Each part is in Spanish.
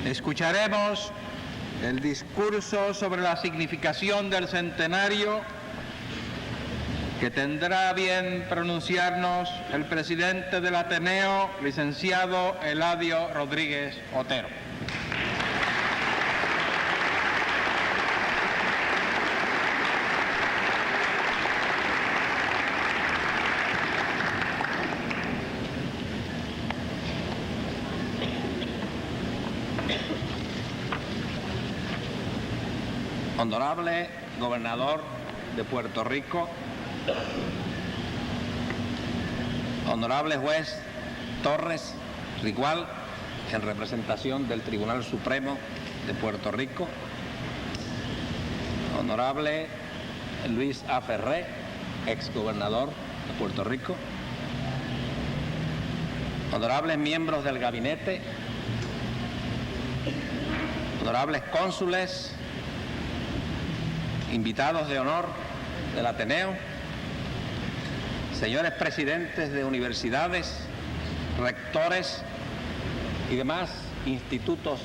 Escucharemos el discurso sobre la significación del centenario que tendrá a bien pronunciarnos el presidente del Ateneo, licenciado Eladio Rodríguez Otero. Honorable Gobernador de Puerto Rico, honorable Juez Torres Rigual, en representación del Tribunal Supremo de Puerto Rico, honorable Luis A. Ferré, exgobernador de Puerto Rico, honorables miembros del gabinete, honorables cónsules, invitados de honor del Ateneo, señores presidentes de universidades, rectores y demás institutos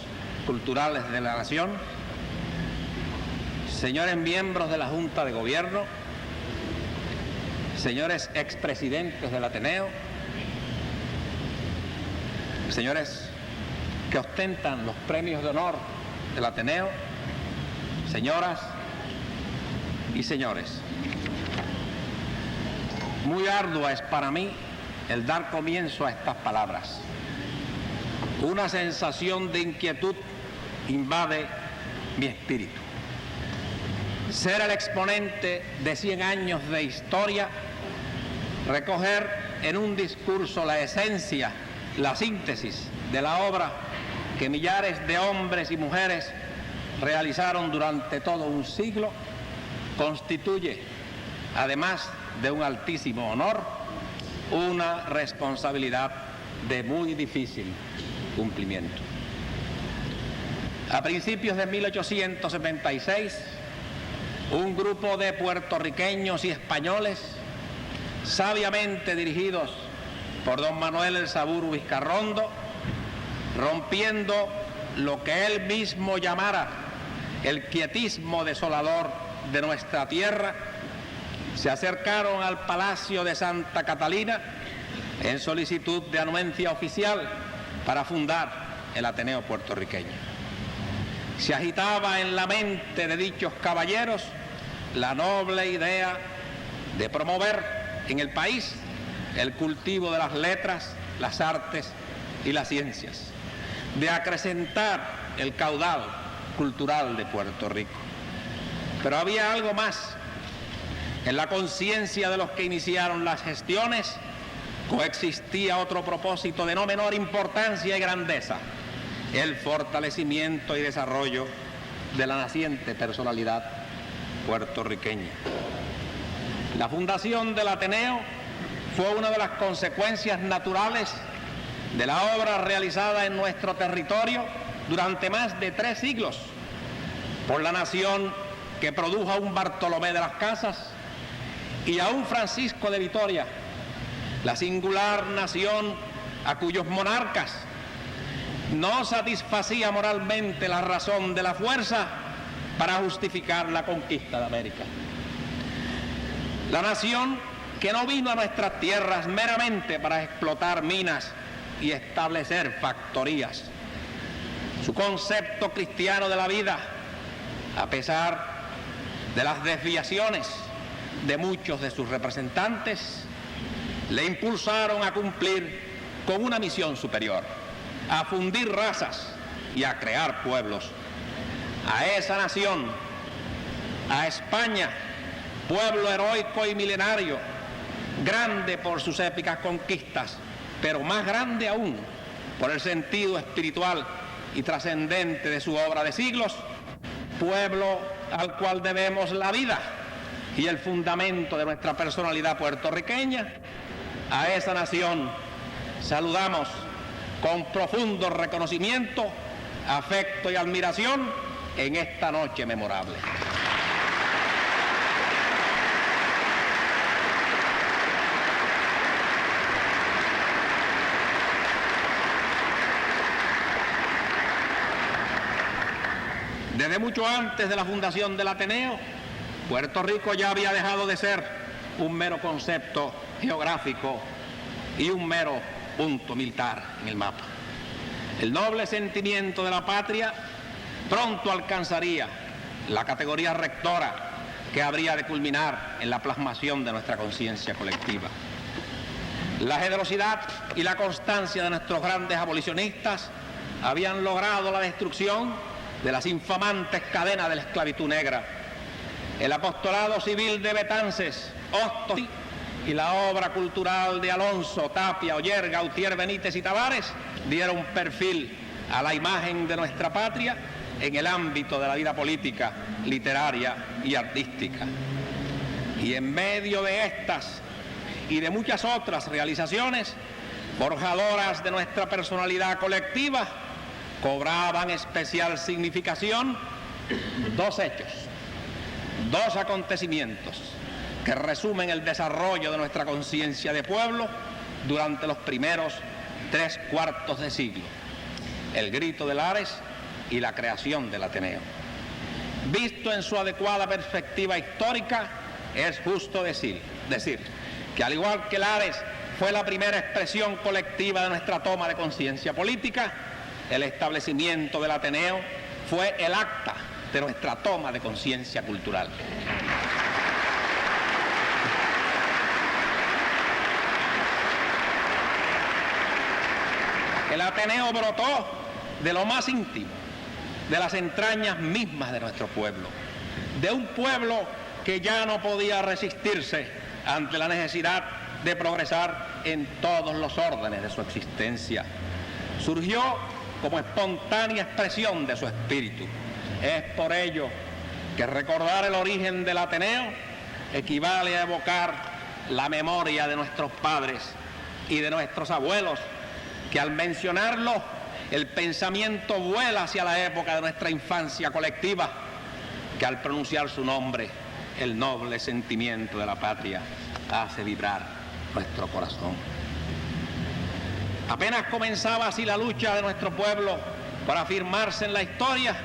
culturales de la nación, señores miembros de la Junta de Gobierno, señores expresidentes del Ateneo, señores que ostentan los premios de honor del Ateneo, señoras y señores, muy ardua es para mí el dar comienzo a estas palabras. Una sensación de inquietud invade mi espíritu. Ser el exponente de 100 años de historia, recoger en un discurso la esencia, la síntesis de la obra que millares de hombres y mujeres realizaron durante todo un siglo, constituye, además de un altísimo honor, una responsabilidad de muy difícil cumplimiento. A principios de 1876, un grupo de puertorriqueños y españoles, sabiamente dirigidos por don Manuel El Saburo Vizcarrondo, rompiendo lo que él mismo llamara el quietismo desolador de nuestra tierra, se acercaron al Palacio de Santa Catalina en solicitud de anuencia oficial para fundar el Ateneo puertorriqueño. Se agitaba en la mente de dichos caballeros la noble idea de promover en el país el cultivo de las letras, las artes y las ciencias, de acrecentar el caudal cultural de Puerto Rico. Pero había algo más. En la conciencia de los que iniciaron las gestiones coexistía otro propósito de no menor importancia y grandeza: el fortalecimiento y desarrollo de la naciente personalidad puertorriqueña. La fundación del Ateneo fue una de las consecuencias naturales de la obra realizada en nuestro territorio durante más de 3 siglos por la nación que produjo a un Bartolomé de las Casas y a un Francisco de Vitoria, la singular nación a cuyos monarcas no satisfacía moralmente la razón de la fuerza para justificar la conquista de América. La nación que no vino a nuestras tierras meramente para explotar minas y establecer factorías. Su concepto cristiano de la vida, a pesar de las desviaciones de muchos de sus representantes, le impulsaron a cumplir con una misión superior: a fundir razas y a crear pueblos. A esa nación, a España, pueblo heroico y milenario, grande por sus épicas conquistas, pero más grande aún por el sentido espiritual y trascendente de su obra de siglos, pueblo al cual debemos la vida y el fundamento de nuestra personalidad puertorriqueña. A esa nación saludamos con profundo reconocimiento, afecto y admiración en esta noche memorable. Desde mucho antes de la fundación del Ateneo, Puerto Rico ya había dejado de ser un mero concepto geográfico y un mero punto militar en el mapa. El noble sentimiento de la patria pronto alcanzaría la categoría rectora que habría de culminar en la plasmación de nuestra conciencia colectiva. La generosidad y la constancia de nuestros grandes abolicionistas habían logrado la destrucción de las infamantes cadenas de la esclavitud negra. El apostolado civil de Betances, Hostos y la obra cultural de Alonso, Tapia, Oller, Gautier, Benítez y Tavares dieron perfil a la imagen de nuestra patria en el ámbito de la vida política, literaria y artística. Y en medio de estas y de muchas otras realizaciones forjadoras de nuestra personalidad colectiva, cobraban especial significación dos hechos, dos acontecimientos que resumen el desarrollo de nuestra conciencia de pueblo durante los primeros 3/4 de siglo: el Grito de Lares y la creación del Ateneo. Visto en su adecuada perspectiva histórica, es justo decir que al igual que Lares fue la primera expresión colectiva de nuestra toma de conciencia política, el establecimiento del Ateneo fue el acta de nuestra toma de conciencia cultural. El Ateneo brotó de lo más íntimo, de las entrañas mismas de nuestro pueblo, de un pueblo que ya no podía resistirse ante la necesidad de progresar en todos los órdenes de su existencia. Surgió como espontánea expresión de su espíritu. Es por ello que recordar el origen del Ateneo equivale a evocar la memoria de nuestros padres y de nuestros abuelos, que al mencionarlo el pensamiento vuela hacia la época de nuestra infancia colectiva, que al pronunciar su nombre el noble sentimiento de la patria hace vibrar nuestro corazón. Apenas comenzaba así la lucha de nuestro pueblo para afirmarse en la historia,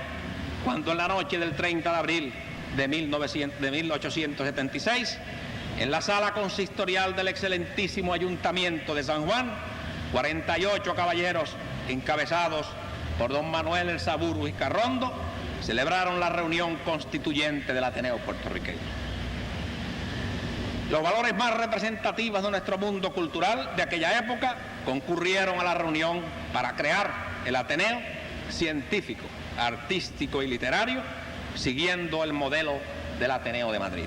cuando en la noche del 30 de abril de 1876, en la sala consistorial del excelentísimo Ayuntamiento de San Juan, 48 caballeros encabezados por don Manuel El Saburo Vizcarrondo celebraron la reunión constituyente del Ateneo puertorriqueño. Los valores más representativos de nuestro mundo cultural de aquella época concurrieron a la reunión para crear el Ateneo científico, artístico y literario, siguiendo el modelo del Ateneo de Madrid.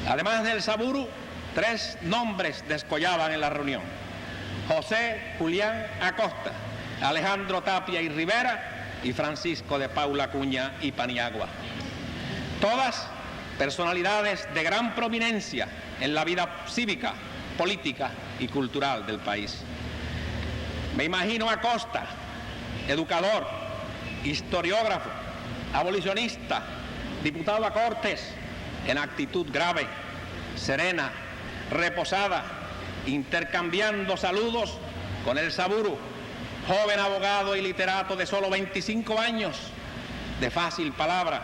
Además del Saburo, 3 nombres descollaban en la reunión: José Julián Acosta, Alejandro Tapia y Rivera y Francisco de Paula Acuña y Paniagua. Todas personalidades de gran prominencia en la vida cívica, política y cultural del país. Me imagino a Acosta, educador, historiógrafo, abolicionista, diputado a Cortes, en actitud grave, serena, reposada, intercambiando saludos con el Saburo, joven abogado y literato de solo 25 años, de fácil palabra,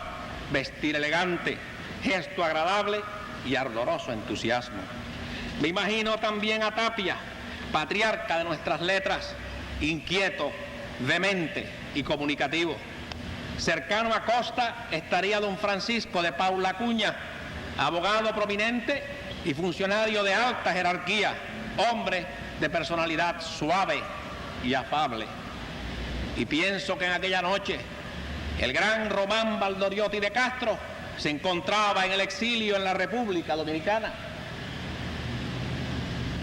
vestir elegante, gesto agradable y ardoroso entusiasmo. Me imagino también a Tapia, patriarca de nuestras letras, inquieto, vehemente y comunicativo. Cercano a Costa estaría don Francisco de Paula Acuña, abogado prominente y funcionario de alta jerarquía, hombre de personalidad suave y afable. Y pienso que en aquella noche el gran Román Valdoriotti de Castro se encontraba en el exilio en la República Dominicana,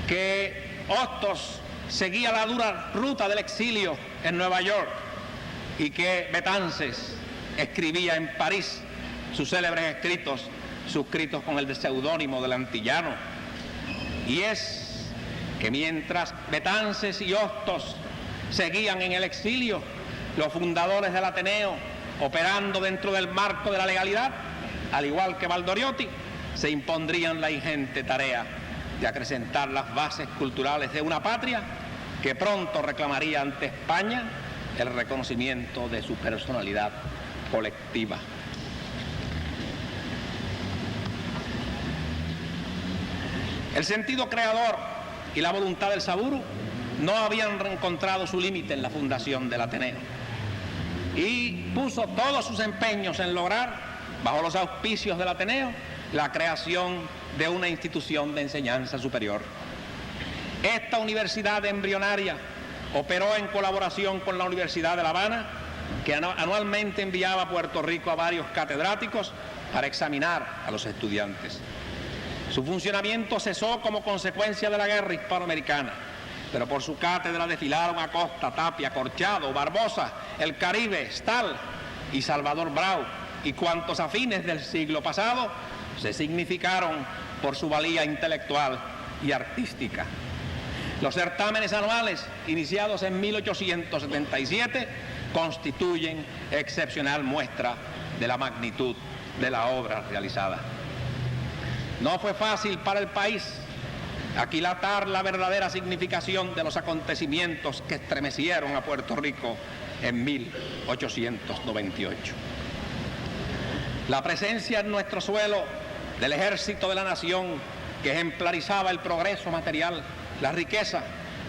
que Hostos seguía la dura ruta del exilio en Nueva York y que Betances escribía en París sus célebres escritos, suscritos con el seudónimo del Antillano. Y es que mientras Betances y Hostos seguían en el exilio, los fundadores del Ateneo, operando dentro del marco de la legalidad, al igual que Valdoriotti, se impondrían la ingente tarea de acrecentar las bases culturales de una patria que pronto reclamaría ante España el reconocimiento de su personalidad colectiva. El sentido creador y la voluntad del Saburo no habían encontrado su límite en la fundación del Ateneo y puso todos sus empeños en lograr, bajo los auspicios del Ateneo, la creación de una institución de enseñanza superior. Esta universidad embrionaria operó en colaboración con la Universidad de La Habana, que anualmente enviaba a Puerto Rico a varios catedráticos para examinar a los estudiantes. Su funcionamiento cesó como consecuencia de la guerra hispanoamericana, pero por su cátedra desfilaron Acosta, Tapia, Corchado, Barbosa, el Caribe, Stahl y Salvador Brau, y cuantos a fines del siglo pasado se significaron por su valía intelectual y artística. Los certámenes anuales, iniciados en 1877, constituyen excepcional muestra de la magnitud de la obra realizada. No fue fácil para el país aquilatar la verdadera significación de los acontecimientos que estremecieron a Puerto Rico en 1898. La presencia en nuestro suelo del ejército de la nación que ejemplarizaba el progreso material, la riqueza,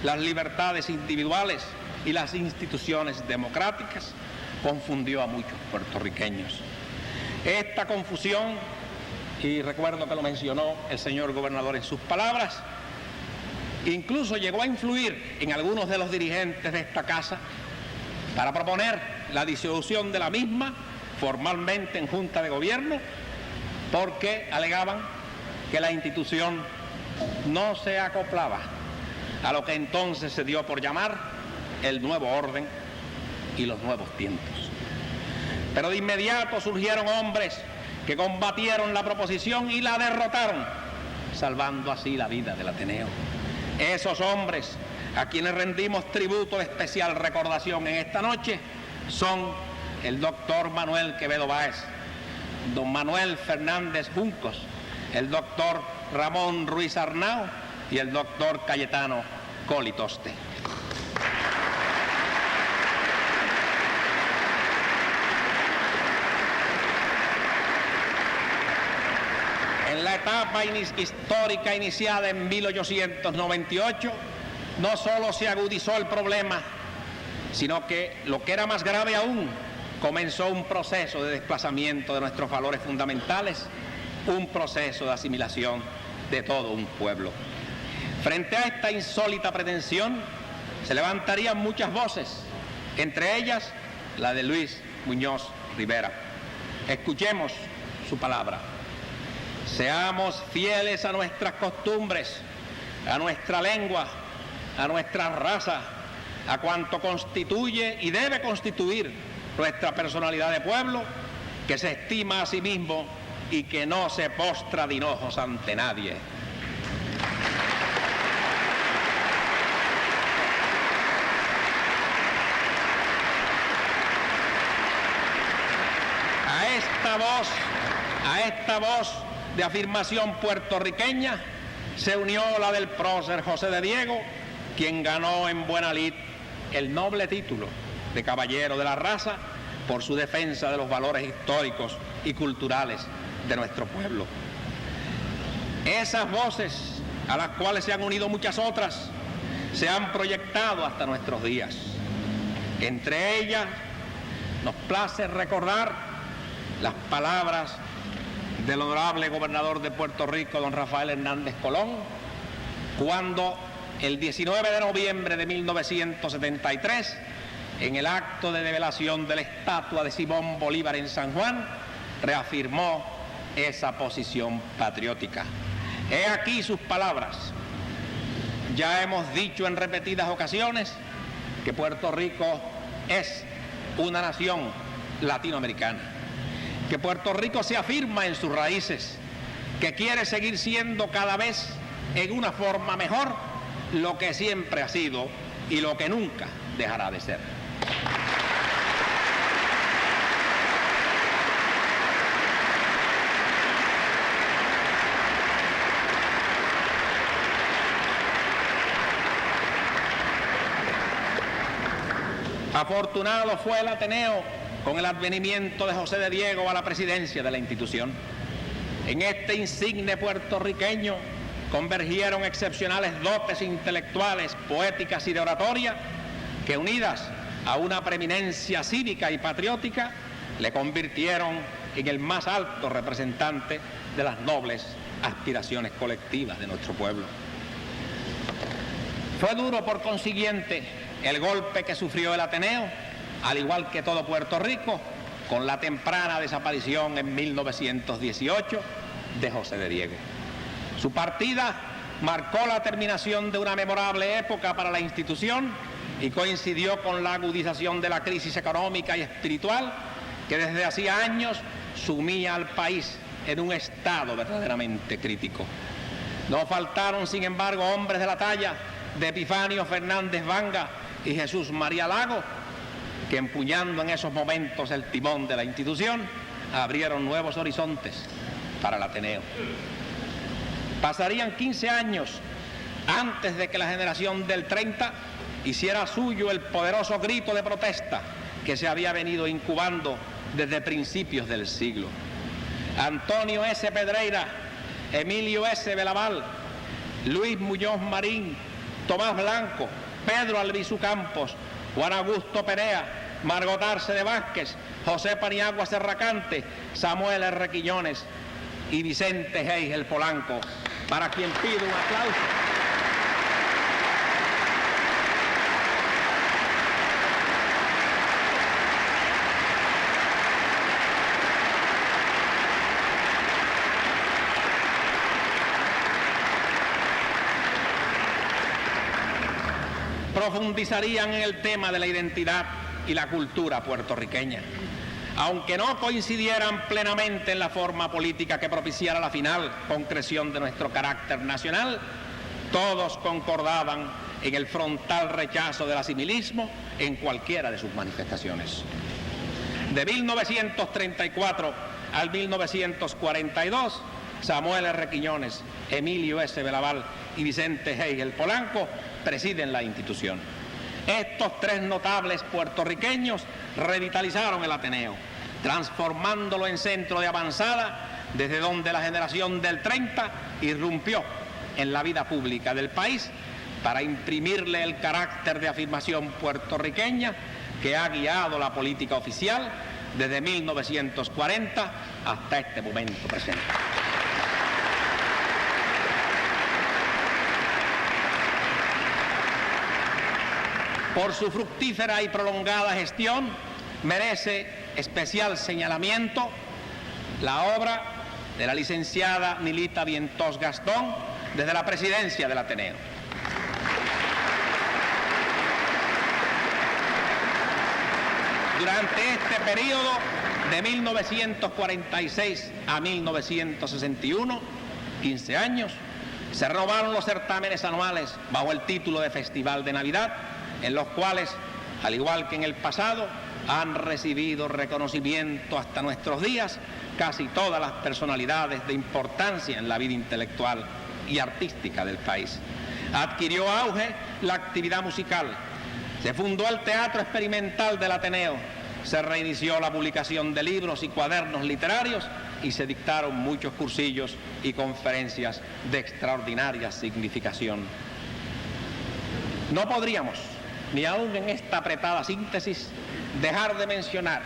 las libertades individuales y las instituciones democráticas confundió a muchos puertorriqueños. Esta confusión, y recuerdo que lo mencionó el señor gobernador en sus palabras, incluso llegó a influir en algunos de los dirigentes de esta casa para proponer la disolución de la misma formalmente en Junta de Gobierno, porque alegaban que la institución no se acoplaba a lo que entonces se dio por llamar el nuevo orden y los nuevos tiempos. Pero de inmediato surgieron hombres que combatieron la proposición y la derrotaron, salvando así la vida del Ateneo. Esos hombres a quienes rendimos tributo de especial recordación en esta noche son el doctor Manuel Quevedo Báez, don Manuel Fernández Juncos, el doctor Ramón Ruiz Arnao y el doctor Cayetano Colitoste. En la etapa histórica iniciada en 1898, no solo se agudizó el problema, sino que, lo que era más grave aún, comenzó un proceso de desplazamiento de nuestros valores fundamentales, un proceso de asimilación de todo un pueblo. Frente a esta insólita pretensión, se levantarían muchas voces, entre ellas la de Luis Muñoz Rivera. Escuchemos su palabra. Seamos fieles a nuestras costumbres, a nuestra lengua, a nuestra raza, a cuanto constituye y debe constituir nuestra personalidad de pueblo, que se estima a sí mismo y que no se postra de hinojos ante nadie. A esta voz de afirmación puertorriqueña se unió la del prócer José de Diego, quien ganó en buena lid el noble título de caballero de la raza por su defensa de los valores históricos y culturales de nuestro pueblo. Esas voces, a las cuales se han unido muchas otras, se han proyectado hasta nuestros días. Entre ellas, nos place recordar las palabras del honorable gobernador de Puerto Rico, don Rafael Hernández Colón, cuando el 19 de noviembre de 1973, en el acto de develación de la estatua de Simón Bolívar en San Juan, reafirmó esa posición patriótica. He aquí sus palabras. Ya hemos dicho en repetidas ocasiones que Puerto Rico es una nación latinoamericana, que Puerto Rico se afirma en sus raíces, que quiere seguir siendo cada vez en una forma mejor lo que siempre ha sido y lo que nunca dejará de ser. Afortunado fue el Ateneo con el advenimiento de José de Diego a la presidencia de la institución. En este insigne puertorriqueño convergieron excepcionales dotes intelectuales, poéticas y de oratoria que, unidas a una preeminencia cívica y patriótica, le convirtieron en el más alto representante de las nobles aspiraciones colectivas de nuestro pueblo. Fue duro, por consiguiente, el golpe que sufrió el Ateneo, al igual que todo Puerto Rico, con la temprana desaparición en 1918 de José de Diego. Su partida marcó la terminación de una memorable época para la institución y coincidió con la agudización de la crisis económica y espiritual que desde hacía años sumía al país en un estado verdaderamente crítico. No faltaron, sin embargo, hombres de la talla de Epifanio Fernández Vanga y Jesús María Lago, que empuñando en esos momentos el timón de la institución, abrieron nuevos horizontes para el Ateneo. Pasarían 15 años antes de que la generación del 30 hiciera suyo el poderoso grito de protesta que se había venido incubando desde principios del siglo. Antonio S. Pedreira, Emilio S. Belaval, Luis Muñoz Marín, Tomás Blanco, Pedro Albizu Campos, Juan Augusto Perea, Margot Arce de Vázquez, José Paniagua Serracante, Samuel R. Quiñones y Vicente Geis el Polanco, para quien pido un aplauso. Profundizarían en el tema de la identidad y la cultura puertorriqueña. Aunque no coincidieran plenamente en la forma política que propiciara la final concreción de nuestro carácter nacional, todos concordaban en el frontal rechazo del asimilismo en cualquiera de sus manifestaciones. De 1934 al 1942, Samuel R. Quiñones, Emilio S. Belaval y Vicente Geis el Polanco presiden la institución. Estos tres notables puertorriqueños revitalizaron el Ateneo, transformándolo en centro de avanzada desde donde la generación del 30 irrumpió en la vida pública del país para imprimirle el carácter de afirmación puertorriqueña que ha guiado la política oficial desde 1940 hasta este momento presente. Por su fructífera y prolongada gestión, merece especial señalamiento la obra de la licenciada Nilita Vientos Gastón desde la presidencia del Ateneo. Durante este periodo de 1946 a 1961, 15 años, se renovaron los certámenes anuales bajo el título de Festival de Navidad, en los cuales, al igual que en el pasado, han recibido reconocimiento hasta nuestros días casi todas las personalidades de importancia en la vida intelectual y artística del país. Adquirió auge la actividad musical, se fundó el Teatro Experimental del Ateneo, se reinició la publicación de libros y cuadernos literarios y se dictaron muchos cursillos y conferencias de extraordinaria significación. No podríamos, ni aún en esta apretada síntesis, dejar de mencionar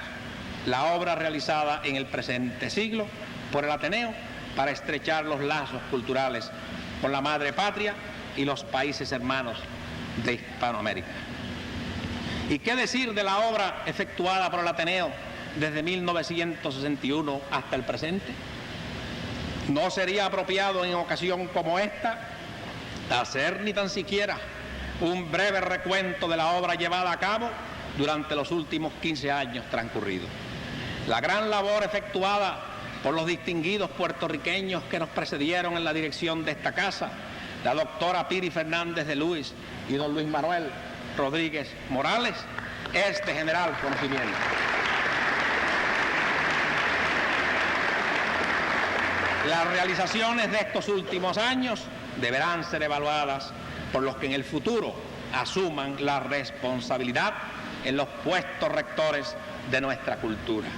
la obra realizada en el presente siglo por el Ateneo para estrechar los lazos culturales con la madre patria y los países hermanos de Hispanoamérica. ¿Y qué decir de la obra efectuada por el Ateneo desde 1961 hasta el presente? No sería apropiado en ocasión como esta hacer ni tan siquiera un breve recuento de la obra llevada a cabo durante los últimos 15 años transcurridos. La gran labor efectuada por los distinguidos puertorriqueños que nos precedieron en la dirección de esta casa, la doctora Piri Fernández de Luis y don Luis Manuel Rodríguez Morales, es de general conocimiento. Las realizaciones de estos últimos años deberán ser evaluadas por los que en el futuro asuman la responsabilidad en los puestos rectores de nuestra cultura.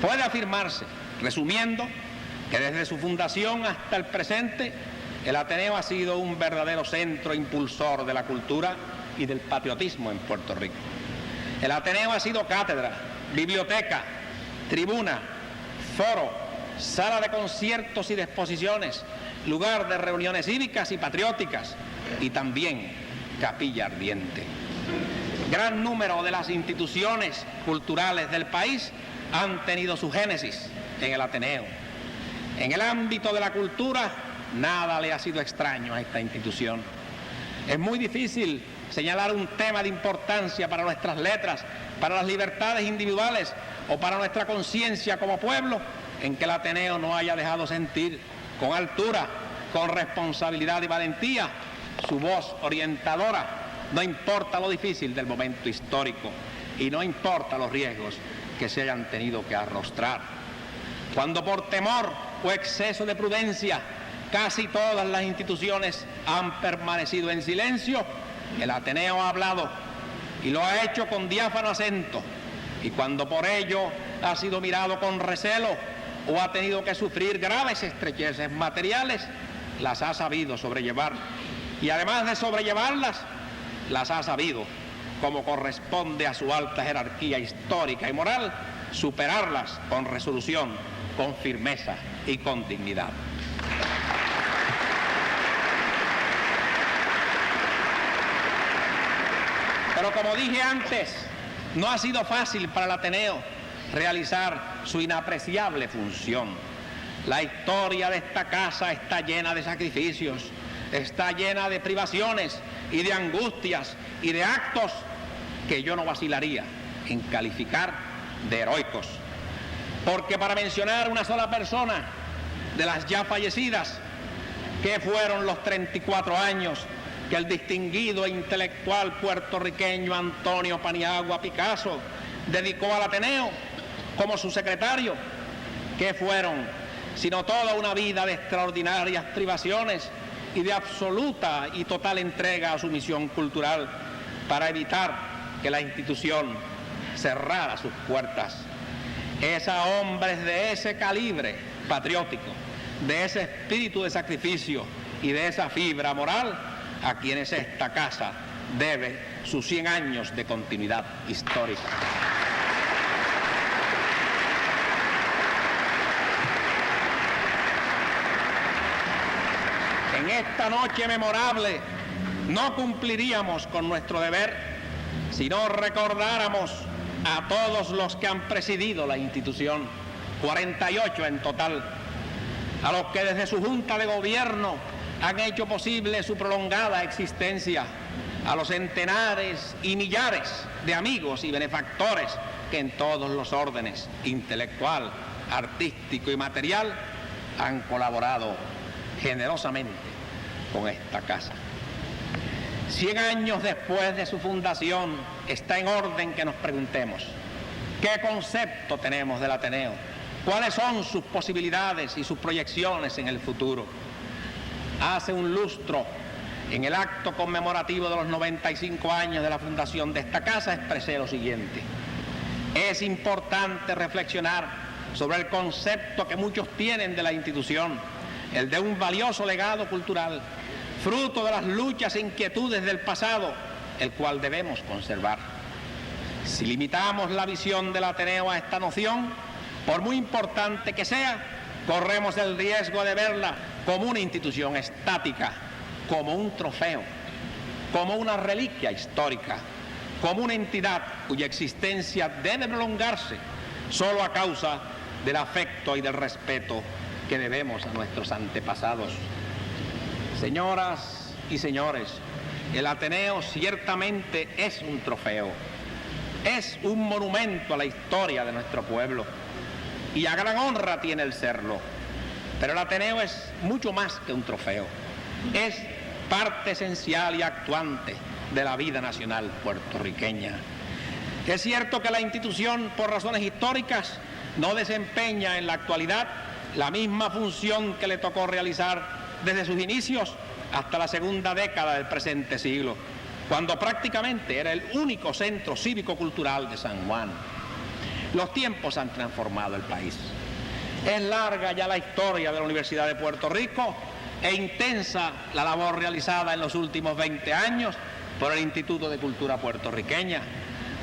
Puede afirmarse, resumiendo, que desde su fundación hasta el presente, el Ateneo ha sido un verdadero centro impulsor de la cultura y del patriotismo en Puerto Rico. El Ateneo ha sido cátedra, biblioteca, tribuna, foro, sala de conciertos y de exposiciones, lugar de reuniones cívicas y patrióticas, y también capilla ardiente. Gran número de las instituciones culturales del país han tenido su génesis en el Ateneo. En el ámbito de la cultura, nada le ha sido extraño a esta institución. Es muy difícil señalar un tema de importancia para nuestras letras, para las libertades individuales o para nuestra conciencia como pueblo, en que el Ateneo no haya dejado sentir con altura, con responsabilidad y valentía su voz orientadora. No importa lo difícil del momento histórico y no importa los riesgos que se hayan tenido que arrostrar. Cuando por temor o exceso de prudencia casi todas las instituciones han permanecido en silencio, el Ateneo ha hablado y lo ha hecho con diáfano acento, y cuando por ello ha sido mirado con recelo o ha tenido que sufrir graves estrecheces materiales, las ha sabido sobrellevar, y además de sobrellevarlas, las ha sabido, como corresponde a su alta jerarquía histórica y moral, superarlas con resolución, con firmeza y con dignidad. Pero como dije antes, no ha sido fácil para el Ateneo realizar su inapreciable función. La historia de esta casa está llena de sacrificios, está llena de privaciones y de angustias y de actos que yo no vacilaría en calificar de heroicos. Porque para mencionar una sola persona de las ya fallecidas, que fueron los 34 años que el distinguido e intelectual puertorriqueño Antonio Paniagua Picasso dedicó al Ateneo como su secretario, que fueron sino toda una vida de extraordinarias privaciones y de absoluta y total entrega a su misión cultural para evitar que la institución cerrara sus puertas. Es a hombres de ese calibre patriótico, de ese espíritu de sacrificio y de esa fibra moral a quienes esta casa debe sus 100 años de continuidad histórica. En esta noche memorable no cumpliríamos con nuestro deber si no recordáramos a todos los que han presidido la institución, 48 en total, a los que desde su Junta de Gobierno han hecho posible su prolongada existencia, a los centenares y millares de amigos y benefactores que en todos los órdenes, intelectual, artístico y material, han colaborado generosamente con esta casa. 100 años después de su fundación, está en orden que nos preguntemos: ¿qué concepto tenemos del Ateneo? ¿Cuáles son sus posibilidades y sus proyecciones en el futuro? Hace un lustro, en el acto conmemorativo de los 95 años de la fundación de esta casa, expresé lo siguiente: es importante reflexionar sobre el concepto que muchos tienen de la institución, el de un valioso legado cultural, fruto de las luchas e inquietudes del pasado, el cual debemos conservar. Si limitamos la visión del Ateneo a esta noción, por muy importante que sea, corremos el riesgo de verla como una institución estática, como un trofeo, como una reliquia histórica, como una entidad cuya existencia debe prolongarse solo a causa del afecto y del respeto que debemos a nuestros antepasados. Señoras y señores, el Ateneo ciertamente es un trofeo, es un monumento a la historia de nuestro pueblo, y a gran honra tiene el serlo. Pero el Ateneo es mucho más que un trofeo, es parte esencial y actuante de la vida nacional puertorriqueña. Es cierto que la institución, por razones históricas, no desempeña en la actualidad la misma función que le tocó realizar desde sus inicios hasta la segunda década del presente siglo. cuando prácticamente era el único centro cívico-cultural de San Juan. Los tiempos han transformado el país. Es larga ya la historia de la Universidad de Puerto Rico e intensa la labor realizada en los últimos 20 años por el Instituto de Cultura Puertorriqueña,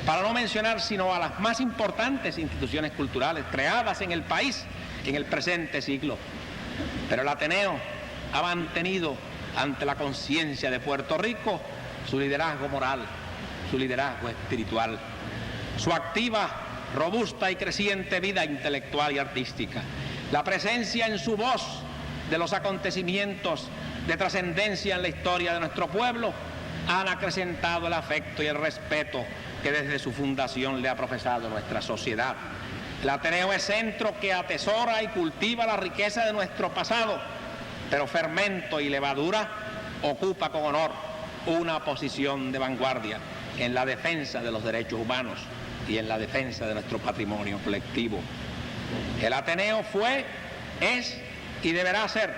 para no mencionar sino a las más importantes instituciones culturales creadas en el país en el presente siglo. Pero el Ateneo ha mantenido ante la conciencia de Puerto Rico su liderazgo moral, su liderazgo espiritual, su activa, robusta y creciente vida intelectual y artística, la presencia en su voz de los acontecimientos de trascendencia en la historia de nuestro pueblo han acrecentado el afecto y el respeto que desde su fundación le ha profesado nuestra sociedad. El Ateneo es centro que atesora y cultiva la riqueza de nuestro pasado, pero fermento y levadura ocupa con honor una posición de vanguardia en la defensa de los derechos humanos y en la defensa de nuestro patrimonio colectivo. El Ateneo fue, es y deberá ser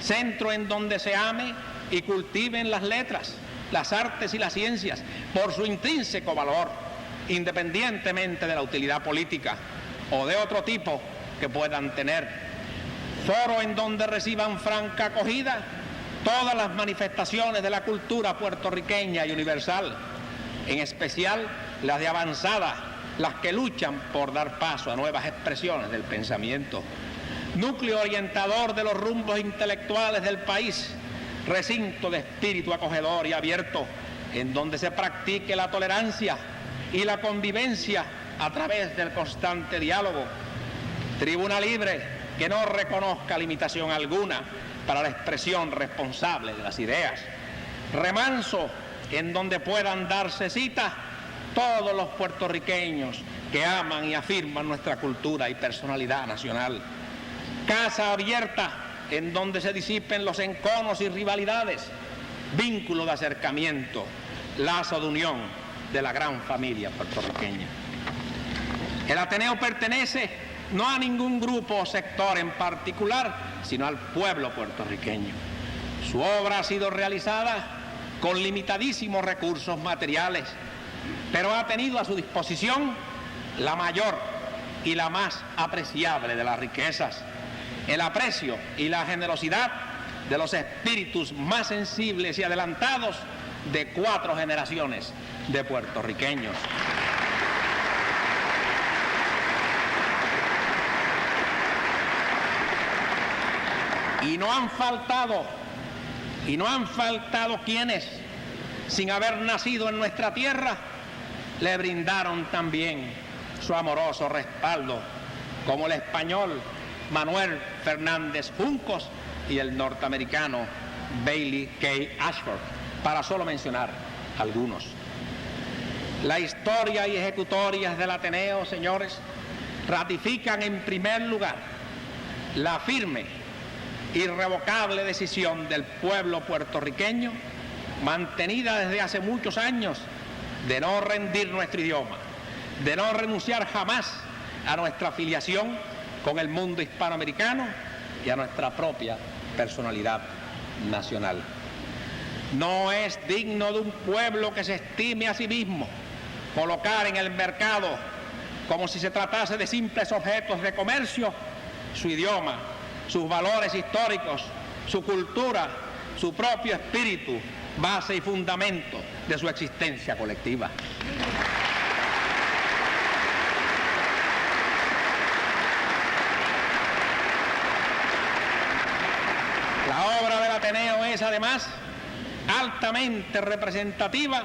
centro en donde se ame y cultiven las letras, las artes y las ciencias por su intrínseco valor, independientemente de la utilidad política o de otro tipo que puedan tener. Foro en donde reciban franca acogida todas las manifestaciones de la cultura puertorriqueña y universal, en especial las de avanzada, las que luchan por dar paso a nuevas expresiones del pensamiento. Núcleo orientador de los rumbos intelectuales del país, recinto de espíritu acogedor y abierto, en donde se practique la tolerancia y la convivencia a través del constante diálogo. Tribuna libre que no reconozca limitación alguna para la expresión responsable de las ideas. Remanso en donde puedan darse cita todos los puertorriqueños que aman y afirman nuestra cultura y personalidad nacional. Casa abierta en donde se disipen los enconos y rivalidades, vínculo de acercamiento, lazo de unión de la gran familia puertorriqueña. El Ateneo pertenece no a ningún grupo o sector en particular, sino al pueblo puertorriqueño. Su obra ha sido realizada con limitadísimos recursos materiales, pero ha tenido a su disposición la mayor y la más apreciable de las riquezas, el aprecio y la generosidad de los espíritus más sensibles y adelantados de 4 generaciones de puertorriqueños. Y no han faltado quienes, sin haber nacido en nuestra tierra, le brindaron también su amoroso respaldo, como el español Manuel Fernández Juncos y el norteamericano Bailey K. Ashford, para solo mencionar algunos. La historia y ejecutorias del Ateneo, señores, ratifican en primer lugar la firme, irrevocable decisión del pueblo puertorriqueño, mantenida desde hace muchos años, de no rendir nuestro idioma, de no renunciar jamás a nuestra afiliación con el mundo hispanoamericano y a nuestra propia personalidad nacional. No es digno de un pueblo que se estime a sí mismo colocar en el mercado, como si se tratase de simples objetos de comercio, su idioma, sus valores históricos, su cultura, su propio espíritu, base y fundamento de su existencia colectiva. La obra del Ateneo es además altamente representativa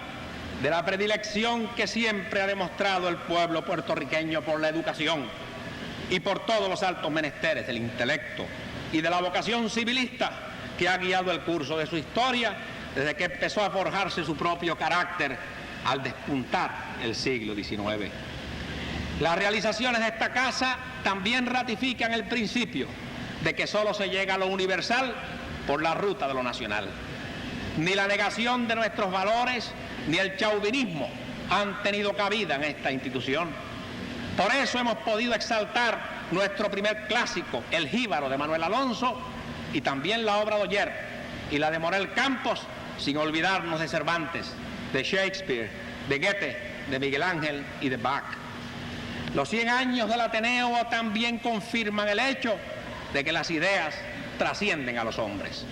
de la predilección que siempre ha demostrado el pueblo puertorriqueño por la educación y por todos los altos menesteres del intelecto y de la vocación civilista que ha guiado el curso de su historia desde que empezó a forjarse su propio carácter al despuntar el siglo XIX. Las realizaciones de esta casa también ratifican el principio de que solo se llega a lo universal por la ruta de lo nacional. Ni la negación de nuestros valores ni el chauvinismo han tenido cabida en esta institución. Por eso hemos podido exaltar nuestro primer clásico, El Jíbaro de Manuel Alonso, y también la obra de Oller y la de Morel Campos, sin olvidarnos de Cervantes, de Shakespeare, de Goethe, de Miguel Ángel y de Bach. Los 100 años del Ateneo también confirman el hecho de que las ideas trascienden a los hombres.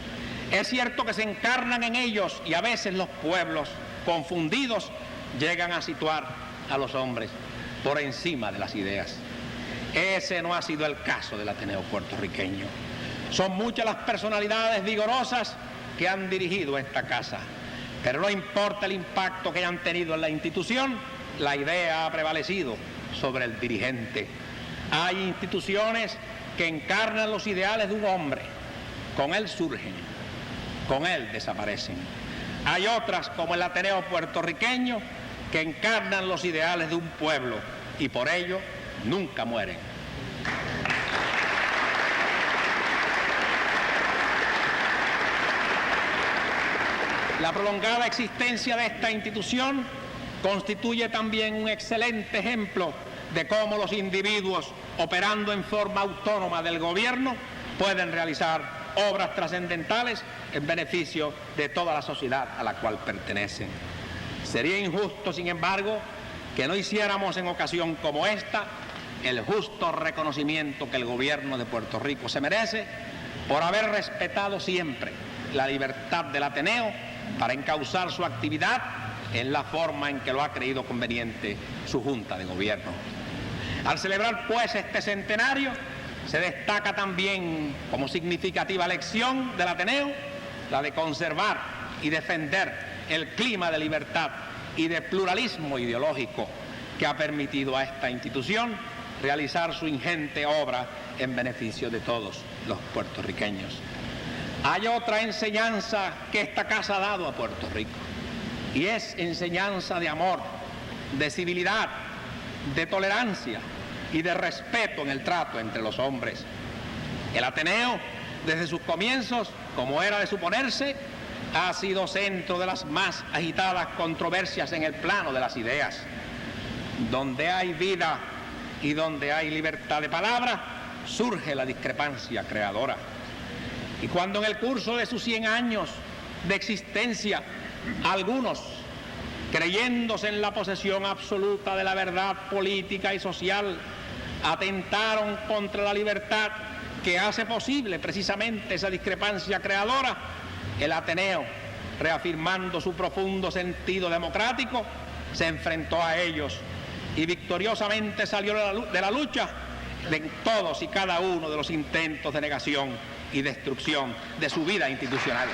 Es cierto que se encarnan en ellos y a veces los pueblos, confundidos, llegan a situar a los hombres por encima de las ideas. Ese no ha sido el caso del Ateneo puertorriqueño. Son muchas las personalidades vigorosas que han dirigido esta casa, pero no importa el impacto que hayan tenido en la institución, la idea ha prevalecido sobre el dirigente. Hay instituciones que encarnan los ideales de un hombre, con él surgen, con él desaparecen. Hay otras, como el Ateneo puertorriqueño, que encarnan los ideales de un pueblo y por ello nunca mueren. La prolongada existencia de esta institución constituye también un excelente ejemplo de cómo los individuos, operando en forma autónoma del gobierno, pueden realizar obras trascendentales en beneficio de toda la sociedad a la cual pertenecen. Sería injusto, sin embargo, que no hiciéramos en ocasión como esta el justo reconocimiento que el gobierno de Puerto Rico se merece por haber respetado siempre la libertad del Ateneo para encauzar su actividad en la forma en que lo ha creído conveniente su Junta de Gobierno. Al celebrar pues este centenario, se destaca también como significativa lección del Ateneo la de conservar y defender el clima de libertad y de pluralismo ideológico que ha permitido a esta institución realizar su ingente obra en beneficio de todos los puertorriqueños. Hay otra enseñanza que esta casa ha dado a Puerto Rico, y es enseñanza de amor, de civilidad, de tolerancia y de respeto en el trato entre los hombres. El Ateneo, desde sus comienzos, como era de suponerse, ha sido centro de las más agitadas controversias en el plano de las ideas. Donde hay vida y donde hay libertad de palabra, surge la discrepancia creadora. Y cuando en el curso de sus 100 años de existencia, algunos, creyéndose en la posesión absoluta de la verdad política y social, atentaron contra la libertad que hace posible precisamente esa discrepancia creadora, el Ateneo, reafirmando su profundo sentido democrático, se enfrentó a ellos y victoriosamente salió de la lucha de todos y cada uno de los intentos de negación y destrucción de su vida institucional.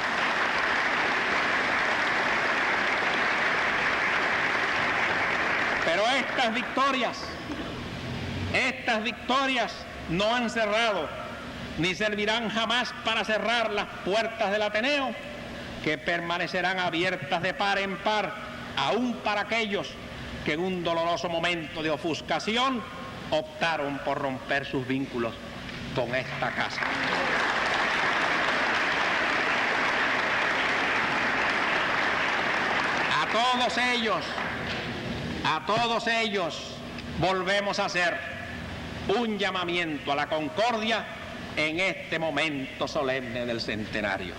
Pero estas victorias no han cerrado ni servirán jamás para cerrar las puertas del Ateneo, que permanecerán abiertas de par en par, aún para aquellos que en un doloroso momento de ofuscación optaron por romper sus vínculos con esta casa. A todos ellos volvemos a hacer un llamamiento a la concordia en este momento solemne del centenario.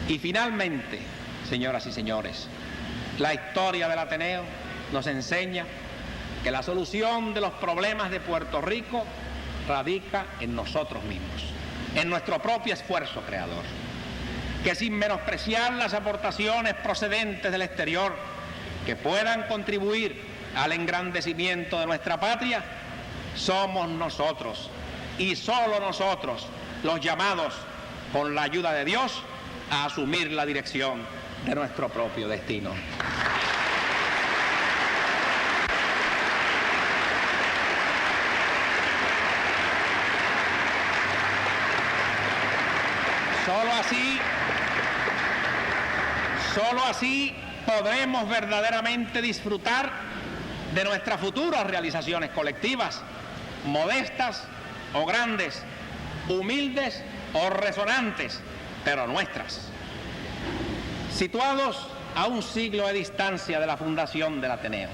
Y finalmente, señoras y señores, la historia del Ateneo nos enseña que la solución de los problemas de Puerto Rico radica en nosotros mismos, en nuestro propio esfuerzo creador, que sin menospreciar las aportaciones procedentes del exterior que puedan contribuir al engrandecimiento de nuestra patria, somos nosotros y solo nosotros los llamados, con la ayuda de Dios, a asumir la dirección de nuestro propio destino. Solo así podremos verdaderamente disfrutar de nuestras futuras realizaciones colectivas, modestas o grandes, humildes o resonantes, pero nuestras. Situados a un siglo de distancia de la fundación del Ateneo,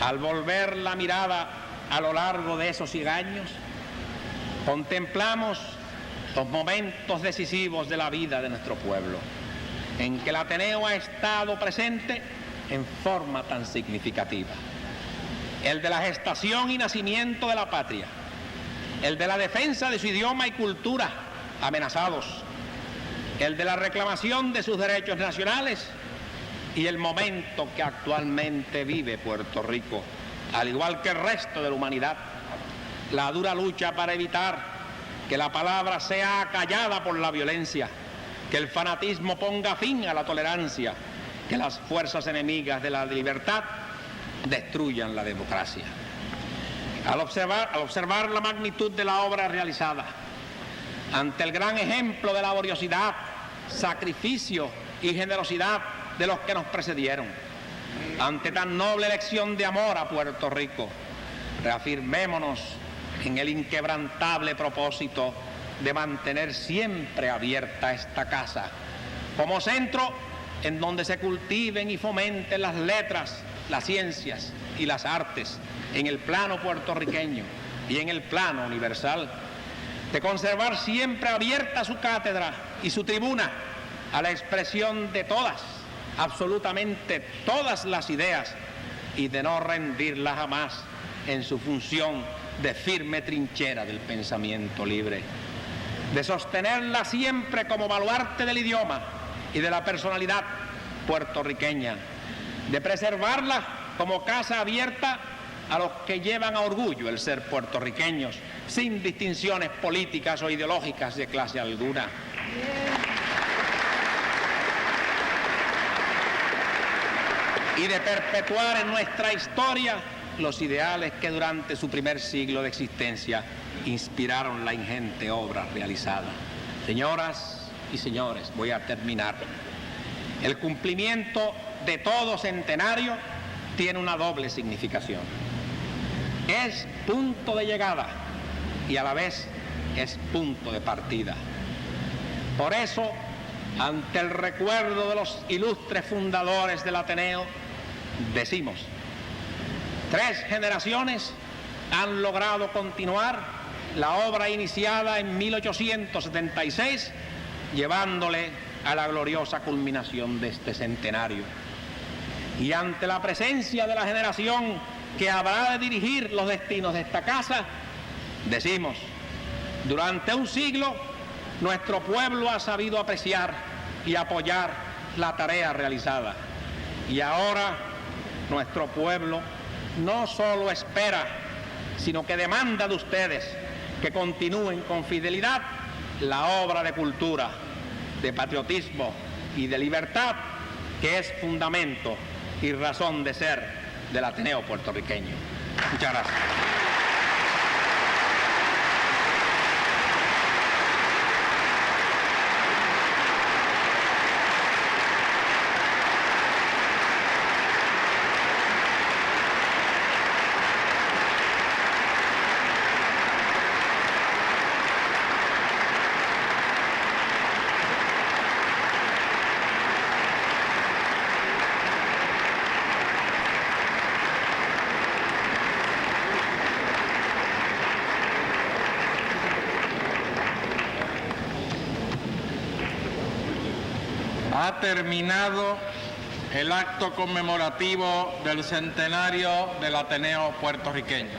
al volver la mirada a lo largo de esos 100 años, contemplamos los momentos decisivos de la vida de nuestro pueblo en que el Ateneo ha estado presente en forma tan significativa. El de la gestación y nacimiento de la patria, el de la defensa de su idioma y cultura amenazados, el de la reclamación de sus derechos nacionales y el momento que actualmente vive Puerto Rico, al igual que el resto de la humanidad, la dura lucha para evitar que la palabra sea acallada por la violencia, que el fanatismo ponga fin a la tolerancia, que las fuerzas enemigas de la libertad destruyan la democracia. Al observar la magnitud de la obra realizada, ante el gran ejemplo de laboriosidad, sacrificio y generosidad de los que nos precedieron, ante tan noble lección de amor a Puerto Rico, reafirmémonos en el inquebrantable propósito de mantener siempre abierta esta casa como centro en donde se cultiven y fomenten las letras, las ciencias y las artes en el plano puertorriqueño y en el plano universal, de conservar siempre abierta su cátedra y su tribuna a la expresión de todas, absolutamente todas las ideas, y de no rendirla jamás en su función de firme trinchera del pensamiento libre, de sostenerla siempre como baluarte del idioma y de la personalidad puertorriqueña, de preservarla como casa abierta a los que llevan a orgullo el ser puertorriqueños, sin distinciones políticas o ideológicas de clase alguna. Y de perpetuar en nuestra historia los ideales que durante su primer siglo de existencia inspiraron la ingente obra realizada. Señoras y señores, voy a terminar. El cumplimiento de todo centenario tiene una doble significación. Es punto de llegada y a la vez es punto de partida. Por eso, ante el recuerdo de los ilustres fundadores del Ateneo, decimos: 3 generaciones han logrado continuar la obra iniciada en 1876, llevándole a la gloriosa culminación de este centenario. Y ante la presencia de la generación que habrá de dirigir los destinos de esta casa, decimos: durante un siglo nuestro pueblo ha sabido apreciar y apoyar la tarea realizada, y ahora nuestro pueblo no solo espera, sino que demanda de ustedes que continúen con fidelidad la obra de cultura, de patriotismo y de libertad que es fundamento y razón de ser del Ateneo puertorriqueño. Muchas gracias. Ha terminado el acto conmemorativo del centenario del Ateneo puertorriqueño.